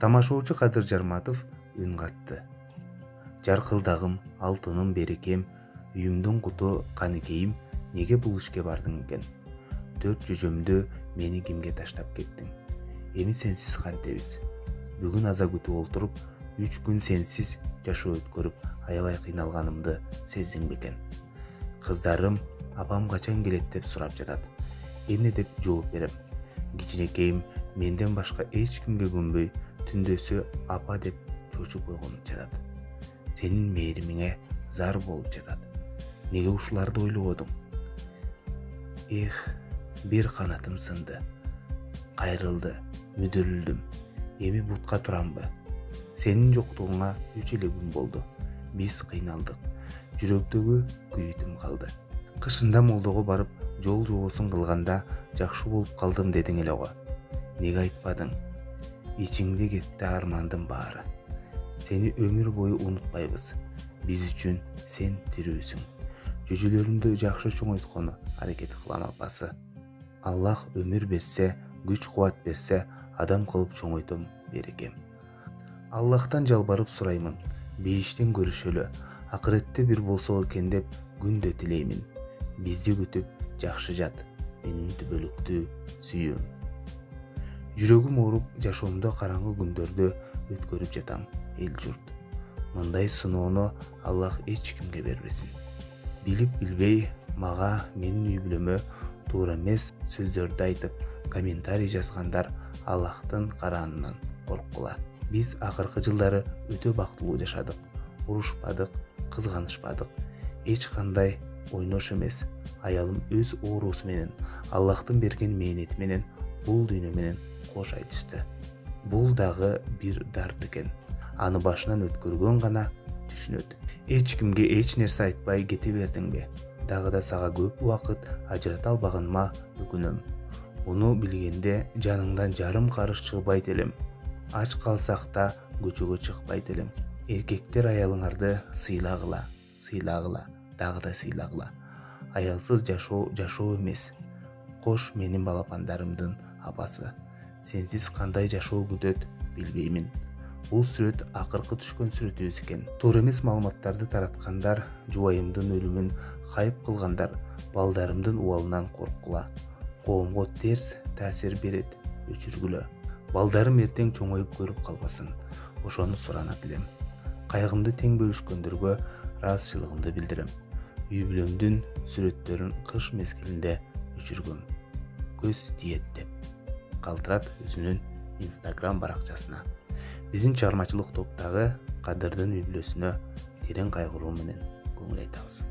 Тамашоочу Кадыр Жарматов үн катты. Жаркылдагым, алтыным, берекем, үйүмдүн куту, каныкейим, неге бул ишке бардың экен? 4 жүжөмдө мени кимге таштап кеттиң? Эми сенсиз кантебиз? Бүгүн аза күтүп олтуруп, 3 күн сенсиз жашоо өткөрүп, аябай кыйналганымды сездиң бекен? Кыздарым апам качан келет деп сурап жатат. Эмне деп жооп берем? Кичинекейим менден башка эч кимге күнбөй, түндөсү апа деп чочуп койгонуп жатат. Сенин мээримиңе зар болуп жатат. Неге ушуларды ойлободуң? Бир канатым сынды. Кайрылды, мүдүрүлдүм. Эми бутка турамбы? Сенин жоктугуңа 3 эле күн болду. Биз кыйналдык. Жүрөктөгү күйүтүм калды. Кышында молдого барып, жол жобосун кылганда жакшы болуп калдым дедиң эле го. Неге айтпадың? Ичиңде кетти армандын баары. Сени өмүр бою унутпайбыз. Биз үчүн сен тирүүсүң. Жүжөлөрүмдү жакшы чоңойткону аракет кылам апасы. Аллах өмүр берсе, күч кубат берсе, адам кылып чоңойтом берекем. Аллахтан жалбарып сураймын, бейиштен көрүшөлү, акыретте бир болсо экен деп күндө тилеймин. Бизди күтүп жакшы жат, менин түбөлүктүү сүйүүм. Жүрөгүм ооруп, жашоомдо караңгы күндөрдө өткөрүп жатам, эл журт. Мындай сыноону Аллах эч кимге бербесин. Билип билбей мага менин үй бүлөмө туура эмес сөздөрдү айтып, комментарий жазгандар Аллахтын караанынан корккула. Биз акыркы жылдары өтө бактылуу жашадык. Урушпадык, кызганышпадык. Эч кандай ойнош эмес. Аялым өз оорусу менен, Аллахтын берген мээнети менен бул дүйнө менен кош айтышты. Бул дагы бир дарт экен. Аны башынан өткөргөн гана түшүнөт. Эч кимге эч нерсе айтпай кете бердиңби? Дагы да сага көп убакыт ажырата албаганыма өкүнөм. Муну билгенде жаныңдан жарым карыш чыгбайт элем. Ач калсак да көчөгө чыкпайт элем. Эркектер аялыңарды сыйлагыла, дагы да сыйлагыла. Аялсыз жашоо эмес. Кош менин балапандарымдын апасы. Сенсиз кандай жашоо күтөт билбеймин. Бул сүрөт акыркы түшкөн сүрөтүбүз экен. Туура эмес маалыматтарды тараткандар, жубайымдын өлүмүн кайып кылгандар, балдарымдын убалынан корккула. Коомго терс таасир берет, өчүргүлө. Балдарым эртең чоңоюп көрүп калбасын. Ошону суранат элем. Кайгымды тең бөлүшкөндөргө ыраазычылыгымды билдирем. Үй бүлөмдүн сүрөттөрүн кыш мезгилинде өчүргөм. Көз тиет деп калтырат өзүнүн Instagram баракчасына. Биздин чыгармачылык топтогу Кадырдын үй бүлөсүнө терең кайгыруу менен көңүл айтабыз.